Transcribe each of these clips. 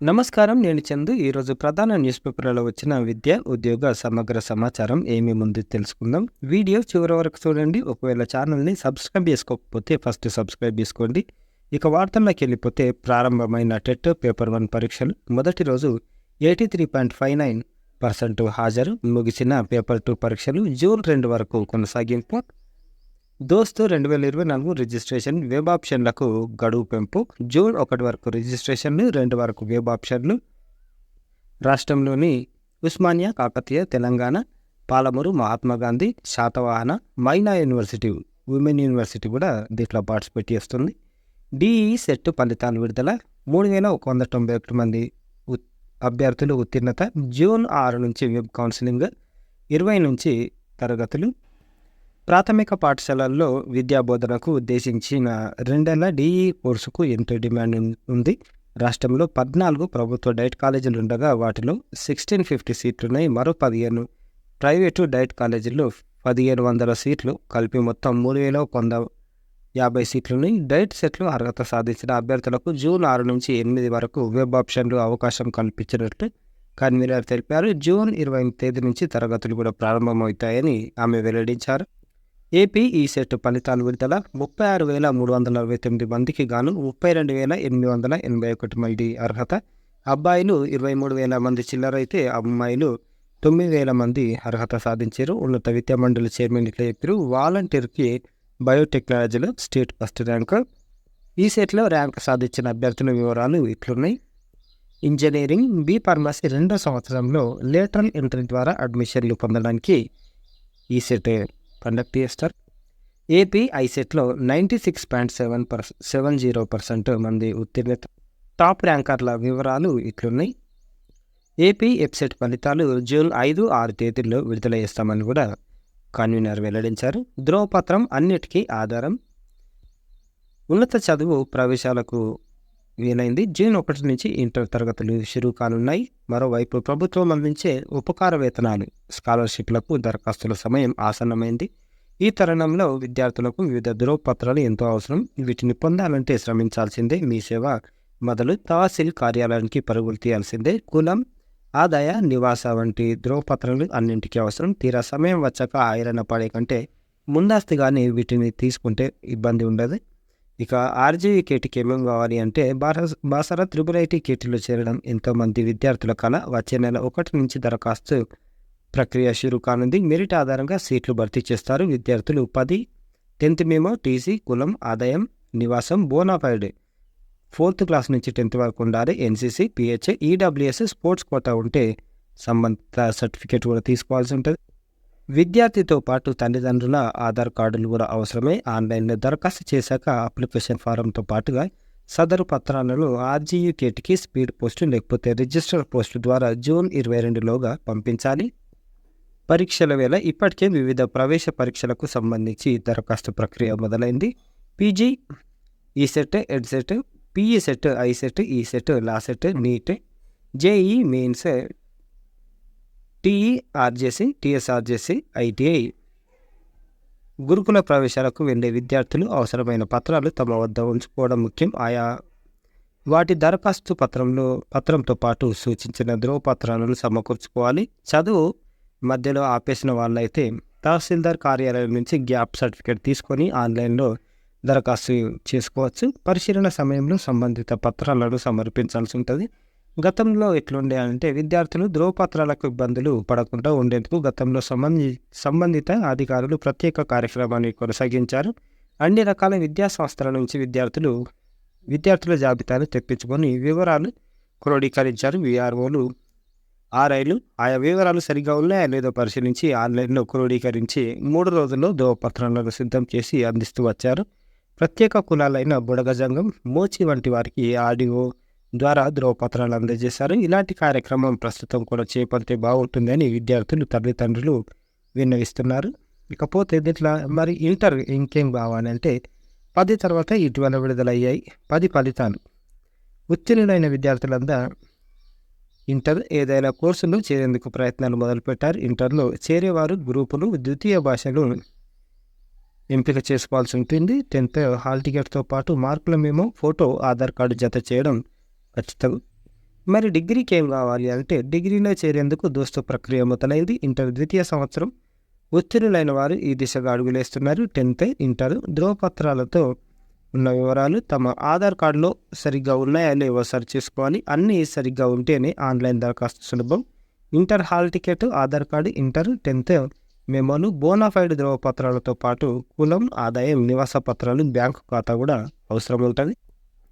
నమస్కారం. నేను చందు. ఈరోజు ప్రధాన న్యూస్ పేపర్‌లలో వచ్చిన విద్య, ఉద్యోగ సమగ్ర సమాచారం ఏమేముంది తెలుసుకుందాం. వీడియో చివరి వరకు చూడండి. ఒకవేళ ఛానల్‌ని సబ్స్క్రైబ్ చేసుకోకపోతే ఫస్ట్ సబ్స్క్రైబ్ చేసుకోండి. ఇక వార్తల్లోకెళ్ళిపోతే ప్రారంభమైన టెట్ పేపర్ 1 పరీక్షలు మొదటి రోజు 83.59% హాజరు. ముగిసిన పేపర్ 2 పరీక్షలు జూన్ 2 వరకు కొనసాగింపు. దోస్తు 2024 రిజిస్ట్రేషన్ వెబ్ ఆప్షన్లకు గడువు పెంపు. జూన్ 1 వరకు రిజిస్ట్రేషన్లు, 2 వరకు వెబ్ ఆప్షన్లు. రాష్ట్రంలోని ఉస్మానియా, కాకతీయ, తెలంగాణ, పాలమూరు, మహాత్మాగాంధీ, శాతవాహన, మైనా యూనివర్సిటీ, ఉమెన్ యూనివర్సిటీ కూడా దీంట్లో పార్టిసిపేట్ చేస్తుంది. డిఈ సెట్ ఫలితాలు విడుదల. 3191 మంది అభ్యర్థులు ఉత్తీర్ణత. జూన్ 6 నుంచి వెబ్ కౌన్సిలింగ్, 20 నుంచి తరగతులు. ప్రాథమిక పాఠశాలల్లో విద్యాబోధనకు ఉద్దేశించిన 2 ఏళ్ల డిఈ కోర్సుకు ఎంతో డిమాండ్ ఉంది. రాష్ట్రంలో 14 ప్రభుత్వ డైట్ కాలేజీలు ఉండగా వాటిలో 1650 సీట్లున్నాయి. మరో 15 ప్రైవేటు డైట్ కాలేజీల్లో 1500 సీట్లు కలిపి మొత్తం 3150 సీట్లున్నాయి. డైట్ సెట్లు అర్హత సాధించిన అభ్యర్థులకు జూన్ 6 నుంచి 8 వరకు వెబ్ ఆప్షన్లు అవకాశం కల్పించినట్లు కన్వీనర్ తెలిపారు. జూన్ 20 తేదీ నుంచి తరగతులు కూడా ప్రారంభమవుతాయని ఆమె వెల్లడించారు. ఏపీ ఈసెట్ ఫలితాలు విడుదల. 36,349 మందికి గాను 32,881 మంది అర్హత. అబ్బాయిలు 23,000 మంది చిల్లరైతే అమ్మాయిలు 9,000 మంది అర్హత సాధించారు. ఉన్నత విద్యా మండలి చైర్మన్ ఇట్లా చెప్పారు. వాలంటీర్కి బయోటెక్నాలజీలో స్టేట్ ఫస్ట్ ర్యాంక్. ఈసెట్లో ర్యాంక్ సాధించిన అభ్యర్థుల వివరాలు ఇట్లున్నాయి. ఇంజనీరింగ్, బి ఫార్మసీ 2వ సంవత్సరంలో లేటరల్ ఎంట్రీ ద్వారా అడ్మిషన్లు పొందడానికి ఈసెట్ కండక్ట్ చేస్తారు. ఏపీ ఐసెట్లో 96.70% మంది ఉత్తీర్ణత. టాప్ ర్యాంకర్ల వివరాలు ఇట్లున్నాయి. ఏపీ ఎప్సెట్ ఫలితాలు జూన్ 5, 6 తేదీల్లో విడుదల చేస్తామని కూడా కన్వీనర్ వెల్లడించారు. ధ్రువపత్రం అన్నిటికీ ఆధారం. ఉన్నత చదువు ప్రవేశాలకు వీలైంది. జూన్ 1 నుంచి ఇంటర్ తరగతులు షురూ కానున్నాయి. మరోవైపు ప్రభుత్వం అందించే ఉపకార వేతనాలు, స్కాలర్షిప్లకు దరఖాస్తుల సమయం ఆసన్నమైంది. ఈ తరుణంలో విద్యార్థులకు వివిధ ధ్రువపత్రాలు ఎంతో అవసరం. వీటిని పొందాలంటే శ్రమించాల్సిందే. మీ సేవ మొదలు తహసీల్ కార్యాలయానికి పరుగులు తీయాల్సిందే. కులం, ఆదాయ, నివాస వంటి ధ్రువపత్రాలు అన్నింటికీ అవసరం. తీరా సమయం వచ్చాక ఆయిరణ పడే కంటే ముందస్తుగానే వీటిని తీసుకుంటే ఇబ్బంది ఉండదు. ఇక ఆర్జీవీ కేటీకి ఏమేం కావాలి అంటే బాసర త్రిపుల్ ఐటీ కేటీలో చేరడం ఎంతోమంది విద్యార్థుల కళ. వచ్చే నెల 1 నుంచి దరఖాస్తు ప్రక్రియ షురూ కానుంది. మెరిట్ ఆధారంగా సీట్లు భర్తీ చేస్తారు. విద్యార్థులు 10 10th మేమో, టీసీ, కులం, ఆదాయం, నివాసం, బోనాఫైడ్ 4th క్లాస్ నుంచి 10th వరకు ఉండాలి. NCC, PHA, EWS, sports quota ఉంటే సంబంధిత సర్టిఫికేట్ కూడా తీసుకోవాల్సి ఉంటుంది. విద్యార్థితో పాటు తల్లిదండ్రుల ఆధార్ కార్డులు కూడా అవసరమే. ఆన్లైన్లో దరఖాస్తు చేశాక అప్లికేషన్ ఫారంతో పాటుగా సదరు పత్రాలను ఆర్జీయూకేటీకి స్పీడ్ పోస్టు లేకపోతే రిజిస్టర్ పోస్టు ద్వారా జూన్ 22లోగా పంపించాలి. పరీక్షల వేళ ఇప్పటికే వివిధ ప్రవేశ పరీక్షలకు సంబంధించి దరఖాస్తు ప్రక్రియ మొదలైంది. PG ECET, EdCET, PECET, ICET, ECET, LAWCET, NEET, JEE Mains, TE RJC, TSRJC, ITI, గురుకుల ప్రవేశాలకు వెళ్లే విద్యార్థులు అవసరమైన పత్రాలు తమ వద్ద ఉంచుకోవడం ముఖ్యం. ఆయా వాటి దరఖాస్తు పత్రంతో పాటు సూచించిన ధ్రువపత్రాలను సమకూర్చుకోవాలి. చదువు మధ్యలో ఆపేసిన వాళ్ళైతే తహసీల్దార్ కార్యాలయం నుంచి గ్యాప్ సర్టిఫికేట్ తీసుకొని ఆన్లైన్లో దరఖాస్తు చేసుకోవచ్చు. పరిశీలన సమయంలో సంబంధిత పత్రాలను సమర్పించాల్సి ఉంటుంది. గతంలో ఎట్లుండే అంటే విద్యార్థులు ధ్రువపత్రాలకు ఇబ్బందులు పడకుండా ఉండేందుకు గతంలో సంబంధిత అధికారులు ప్రత్యేక కార్యక్రమాన్ని కొనసాగించారు. అన్ని రకాల విద్యా సంస్థల నుంచి విద్యార్థుల జాబితాను తెప్పించుకొని వివరాలు క్రోడీకరించారు. వీఆర్ఓలు, ఆర్ఐలు ఆయా వివరాలు సరిగ్గా ఉన్నాయా లేదో పరిశీలించి ఆన్లైన్లో క్రోడీకరించి 3 రోజుల్లో ధ్రువపత్రాలను సిద్ధం చేసి అందిస్తూ వచ్చారు. ప్రత్యేక కులాలైన బుడగజంగం, మోచి వంటి వారికి ఆడియో ద్వారా ధ్రువపత్రాలు అందజేశారు. ఇలాంటి కార్యక్రమం ప్రస్తుతం కూడా చేపడితే బాగుంటుందని విద్యార్థులు, తల్లిదండ్రులు విన్నవిస్తున్నారు. ఇకపోతే దీంట్లో మరి ఇంటర్ ఇంకేం కావాలంటే 10 తర్వాత ఇటీవల విడుదలయ్యాయి 10 ఫలితాలు. ఉత్తీర్ణులైన విద్యార్థులంతా ఇంటర్ ఏదైనా కోర్సులో చేరేందుకు ప్రయత్నాలు మొదలుపెట్టారు. ఇంటర్లో చేరేవారు గ్రూపులు, ద్వితీయ భాషలు ఎంపిక చేసుకోవాల్సి ఉంటుంది. 10th హాల్ టికెట్తో పాటు మార్కుల మేమో, ఫోటో, ఆధార్ కార్డు జత చేయడం ఖచ్చితం. మరి డిగ్రీకి ఏం కావాలి అంటే డిగ్రీలో చేరేందుకు దోస్తు ప్రక్రియ మొదలైంది. ఇంటర్ ద్వితీయ సంవత్సరం ఉత్తీర్ణులైన వారు ఈ దిశగా అడుగులేస్తున్నారు. 10th ఇంటర్ ధ్రువపత్రాలతో ఉన్న వివరాలు తమ ఆధార్ కార్డులో సరిగ్గా ఉన్నాయా లేవో సరి చేసుకోవాలి. అన్నీ సరిగ్గా ఉంటేనే ఆన్లైన్ దరఖాస్తు సులభం. Inter hall ticket, Aadhaar card, inter 10th మెమోలు, బోనాఫైడ్ ధ్రువపత్రాలతో పాటు కులం, ఆదాయం, నివాస పత్రాలు, బ్యాంకు ఖాతా కూడా అవసరం ఉంటుంది.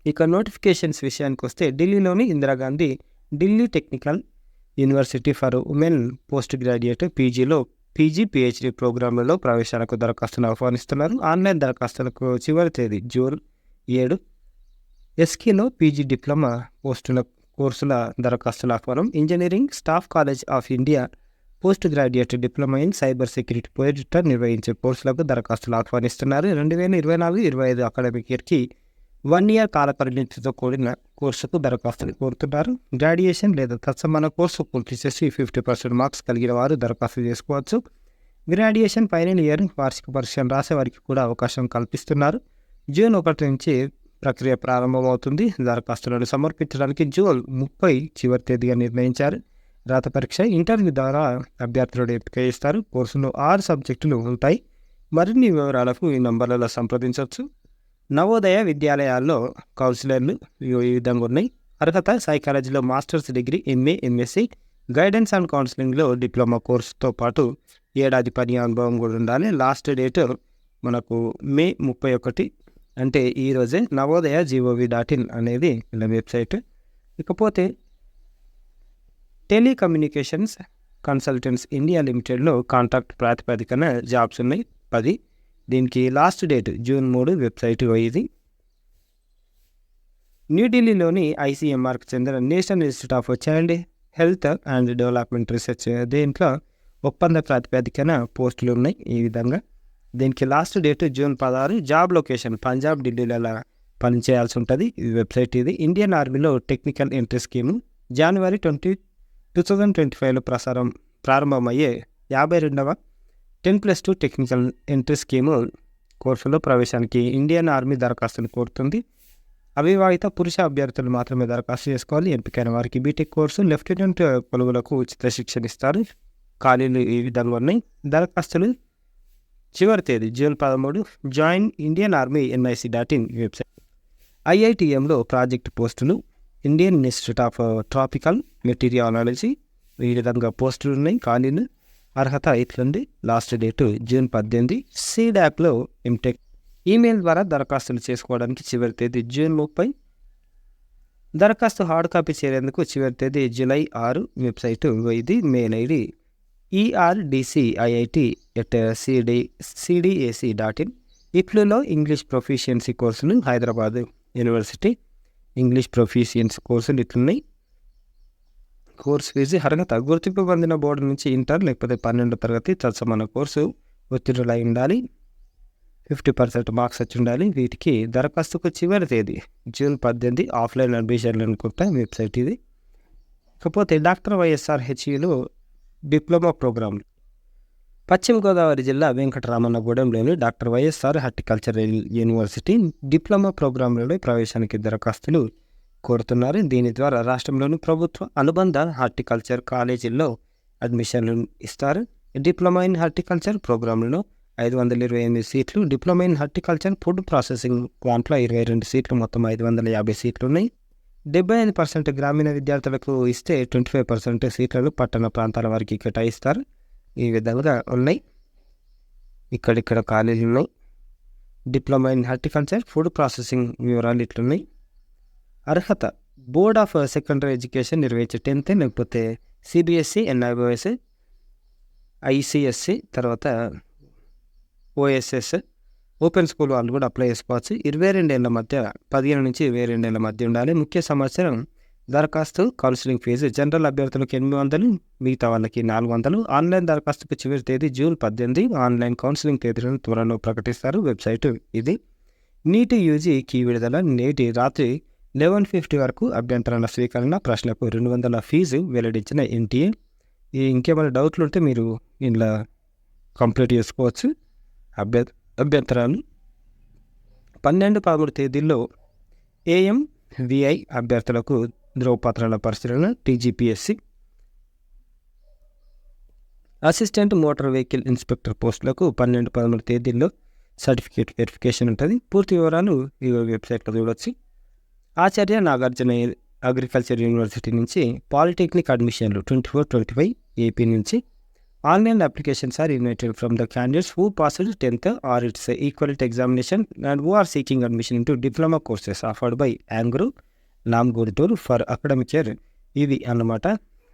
ఇక నోటిఫికేషన్స్ విషయానికి వస్తే ఢిల్లీలోని Indira Gandhi Delhi technical university for women post graduate PG PhD ప్రోగ్రాంలలో ప్రవేశాలకు దరఖాస్తులు ఆహ్వానిస్తున్నారు. ఆన్లైన్ దరఖాస్తులకు చివరి తేదీ జూన్ 7. ఎస్కీలో పీజీ డిప్లొమా కోర్సుల దరఖాస్తుల ఆహ్వానం. Engineering staff college of India post graduate diploma in cyber security పేరిట నిర్వహించే కోర్సులకు దరఖాస్తులు ఆహ్వానిస్తున్నారు. 2024-25 అకాడమిక్ ఇయర్కి 1 year కాల పరిమితితో కూడిన కోర్సుకు దరఖాస్తులు కోరుతున్నారు. గ్రాడ్యుయేషన్ లేదా తత్సమాన కోర్సు పూర్తి చేసి 50% మార్క్స్ కలిగిన వారు దరఖాస్తు చేసుకోవచ్చు. గ్రాడ్యుయేషన్ ఫైనల్ ఇయర్ వార్షిక పరీక్షను రాసే వారికి కూడా అవకాశం కల్పిస్తున్నారు. జూన్ 1 నుంచి ప్రక్రియ ప్రారంభమవుతుంది. దరఖాస్తులను సమర్పించడానికి జూన్ 30 చివరి తేదీగా నిర్ణయించారు. రాత పరీక్ష ఇంటర్వ్యూ ద్వారా అభ్యర్థులను ఎంపిక చేస్తారు. కోర్సులో 6 సబ్జెక్టులు ఉంటాయి. మరిన్ని వివరాలకు ఈ నంబర్లలో సంప్రదించవచ్చు. నవోదయ విద్యాలయాల్లో కౌన్సిలర్లు ఈ విధంగా ఉన్నాయి. అర్హత సైకాలజీలో masters degree, MA, MSc, guidance and కౌన్సిలింగ్లో డిప్లొమా కోర్సుతో పాటు ఏడాది పని అనుభవం కూడా ఉండాలి. లాస్ట్ డేట్ మనకు మే 31 అంటే ఈరోజే. navodayagovin.in అనేది ఇలా వెబ్సైట్. ఇకపోతే టెలికమ్యూనికేషన్స్ కన్సల్టెంట్స్ ఇండియా లిమిటెడ్లో కాంట్రాక్ట్ ప్రాతిపదికన జాబ్స్ ఉన్నాయి 10. దీనికి లాస్ట్ డేట్ జూన్ 3. వెబ్సైట్ ఇది. న్యూఢిల్లీలోని ఐసీఎంఆర్కి చెందిన national institute of child health and development research దీంట్లో ఒప్పంద ప్రాతిపదికన పోస్టులు ఉన్నాయి ఈ విధంగా. దీనికి last date June 16. Job location Punjab, ఢిల్లీలలో పనిచేయాల్సి ఉంటుంది. ఈ వెబ్సైట్ ఇది. ఇండియన్ ఆర్మీలో టెక్నికల్ ఎంట్రీ స్కీము జనవరి 2025లో ప్రారంభమయ్యే 52వ 10+2 టెక్నికల్ ఎంట్రీ స్కీము కోర్సులో ప్రవేశానికి ఇండియన్ ఆర్మీ దరఖాస్తులు కోరుతుంది. అవివాహిత పురుష అభ్యర్థులు మాత్రమే దరఖాస్తు చేసుకోవాలి. ఎంపికైన వారికి బీటెక్ కోర్సు, లెఫ్టినెంట్ కొలువులకు ఉచిత శిక్షణ ఇస్తారు. ఖాళీలు ఈ విధంగా ఉన్నాయి. దరఖాస్తులు చివరి తేదీ June 13. Join Indian army nic.in website. ఐఐటిఎంలో ప్రాజెక్ట్ పోస్టులు, Indian institute of tropical meteorology ఈ విధంగా పోస్టులు ఉన్నాయి. ఖాళీలు. అర్హత ఇట్లుంది. Last date June 18. సీడాక్లో ఎంటెక్ ఈమెయిల్ ద్వారా దరఖాస్తులు చేసుకోవడానికి చివరి తేదీ జూన్ 30. దరఖాస్తు హార్డ్ కాపీ చేరేందుకు చివరి తేదీ జూలై 6. వెబ్సైటు ఇది. Mail ID erdic@cdac.in. ఇప్లులో ఇంగ్లీష్ ప్రొఫిషియన్సీ కోర్సులు, హైదరాబాద్ యూనివర్సిటీ ఇంగ్లీష్ ప్రొఫిషియన్సీ కోర్సులు ఇట్లున్నాయి. Course fee. అర్హత గుర్తింపు పొందిన బోర్డు నుంచి ఇంటర్ లేకపోతే 12వ తరగతి తత్సమాన కోర్సు ఉత్తీర్ణులై ఉండాలి. 50% మార్క్స్ వచ్చి ఉండాలి. వీటికి దరఖాస్తుకు చివరి తేదీ జూన్ 18. ఆఫ్లైన్ అడ్మిషన్లు అనుకుంటా వెబ్సైట్ ఇది. ఇకపోతే డాక్టర్ వైఎస్ఆర్ హెచ్ఈలో డిప్లొమా ప్రోగ్రాంలు. పశ్చిమ గోదావరి జిల్లా వెంకటరామన్నగూడెంలోని doctor YSR horticultural university diploma ప్రోగ్రాంలలో ప్రవేశానికి దరఖాస్తులు కోరుతున్నారు. దీని ద్వారా రాష్ట్రంలోని ప్రభుత్వ అనుబంధ హార్టికల్చర్ కాలేజీల్లో అడ్మిషన్లు ఇస్తారు. డిప్లొమా ఇన్ హార్టికల్చర్ ప్రోగ్రాంలలో 528 సీట్లు, diploma in horticulture food processing దాంట్లో 22 సీట్లు, మొత్తం 550 సీట్లు ఉన్నాయి. 75% గ్రామీణ విద్యార్థులకు ఇస్తే 25% సీట్లను పట్టణ ప్రాంతాల వారికి కేటాయిస్తారు. ఈ విధంగా ఉన్నాయి. ఇక్కడిక్కడ కాలేజీలు ఉన్నాయి. Diploma in horticulture food processing వివరాలు ఇట్లున్నాయి. అర్హత బోర్డ్ ఆఫ్ సెకండరీ ఎడ్యుకేషన్ నిర్వహించే 10th లేకపోతే సిబిఎస్ఈ, ఎన్ఐఓఎస్, ఐసిఎస్సి తర్వాత ఓఎస్ఎస్ ఓపెన్ స్కూల్ వాళ్ళు కూడా అప్లై చేసుకోవచ్చు. 22 ఏళ్ల మధ్య 15 నుంచి 22 ఏళ్ల మధ్య ఉండాలి. ముఖ్య సమాచారం దరఖాస్తు కౌన్సిలింగ్ ఫీజు జనరల్ అభ్యర్థులకు 800, మిగతా వాళ్ళకి 400. ఆన్లైన్ దరఖాస్తుకు చివరి తేదీ జూన్ 18. ఆన్లైన్ కౌన్సిలింగ్ తేదీలను త్వరలో ప్రకటిస్తారు. వెబ్సైట్ ఇది. నీటి యూజీ కీ విడుదల. నేటి రాత్రి 11:50 వరకు అభ్యంతరాల స్వీకరణ. ప్రశ్నకు 200 ఫీజు వెల్లడించిన ఎన్టీఏ. ఇంకేమైనా డౌట్లు ఉంటే మీరు ఇలా కంప్లీట్ చేసుకోవచ్చు అభ్యంతరాలు. 12-13 తేదీల్లో ఏఎంవిఐ అభ్యర్థులకు ధ్రువపత్రాల పరిశీలన TGPSC. Assistant motor vehicle inspector పోస్టులకు 12-13 తేదీల్లో సర్టిఫికేట్ వెరిఫికేషన్ ఉంటుంది. పూర్తి వివరాలు ఈ వెబ్సైట్లో చూడవచ్చు. ఆచార్య నాగార్జున అగ్రికల్చర్ యూనివర్సిటీ నుంచి పాలిటెక్నిక్ అడ్మిషన్లు 24-25 ఏపీ నుంచి. Online applications are invited from the candidates who passed 10th are it's equivalent examination and who are seeking admission into diploma courses offered by యాంగ్రో నామ్గుంటూరు for academic year. ఇది అన్నమాట.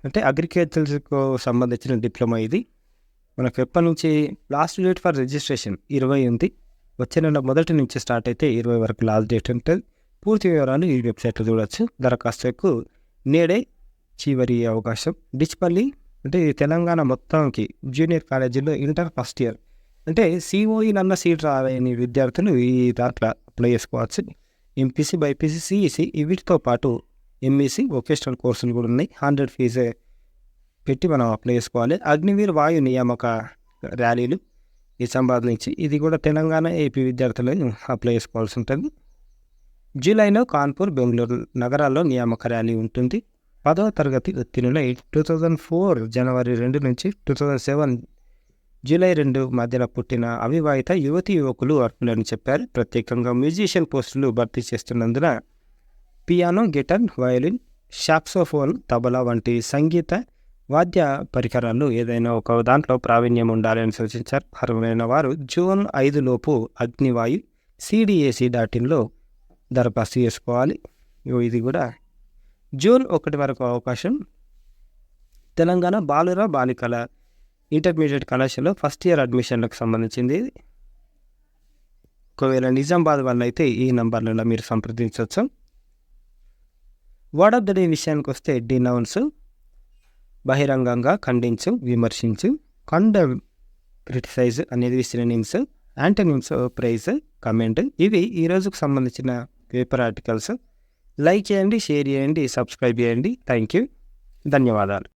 అంటే అగ్రికల్చర్కు సంబంధించిన diploma ఇది. మనకు ఎప్పటి నుంచి లాస్ట్ డేట్ ఫర్ రిజిస్ట్రేషన్ 20 ఉంది. వచ్చే నెల 1 నుంచి స్టార్ట్ అయితే 20 వరకు లాస్ట్ డేట్ ఉంటుంది. పూర్తి వివరాలు ఈ వెబ్సైట్లో చూడవచ్చు. దరఖాస్తుకు నేడే చివరి అవకాశం. డిచ్పల్లి అంటే తెలంగాణ మొత్తానికి జూనియర్ కాలేజీలో ఇంటర్ ఫస్ట్ ఇయర్ అంటే సిఓఈలన్న సీట్ రాలేని విద్యార్థులు ఈ దాంట్లో అప్లై చేసుకోవచ్చు. ఎంపీసీ, బైపీసీ, సిఈసీ వీటితో పాటు ఎంఈసీ వొకేషనల్ కోర్సులు కూడా ఉన్నాయి. 100 ఫీజు పెట్టి మనం అప్లై చేసుకోవాలి. అగ్నివీర్ వాయు నియామక ర్యాలీలు ఈ సంబంధించి ఇది కూడా తెలంగాణ, ఏపీ విద్యార్థులు అప్లై చేసుకోవాల్సి ఉంటుంది. జూలైలో కాన్పూర్, బెంగళూరు నగరాల్లో నియామక ర్యాలీ ఉంటుంది. 10వ తరగతి ఉత్తీర్ణులై 2004 జనవరి 2 నుంచి 2007 జూలై 2 మధ్యలో పుట్టిన అవివాహిత యువతీ యువకులు అర్హులని చెప్పారు. ప్రత్యేకంగా మ్యూజిషియన్ పోస్టులు భర్తీ చేస్తున్నందున piano, guitar, violin, saxophone, tabla వంటి సంగీత వాద్య పరికరాలు ఏదైనా ఒక దాంట్లో ప్రావీణ్యం ఉండాలని సూచించారు. అర్హులైన వారు జూన్ 5 లోపు అగ్నివాయు CDAC.inలో దరఖాస్తు చేసుకోవాలి. ఇది కూడా జూన్ 1 వరకు అవకాశం. తెలంగాణ బాలుర బాలికల ఇంటర్మీడియట్ కళాశాలలో ఫస్ట్ ఇయర్ అడ్మిషన్లకు సంబంధించింది. ఒకవేళ నిజామాబాద్ వల్ల అయితే ఈ నంబర్లలో మీరు సంప్రదించవచ్చు. వర్డ్ ఆఫ్ ద డే విషయానికి వస్తే డినౌన్స్ బహిరంగంగా ఖండించు, విమర్శించు, కండెమ్, క్రిటిసైజ్ అనేది సినోనిమ్స్, యాంటోనిమ్స్ ప్రైజ్, కమెంట్. ఇవి ఈ రోజుకు సంబంధించిన పేపర్ ఆర్టికల్స్. లైక్ చేయండి, షేర్ చేయండి, సబ్స్క్రైబ్ చేయండి. థ్యాంక్ యూ, ధన్యవాదాలు.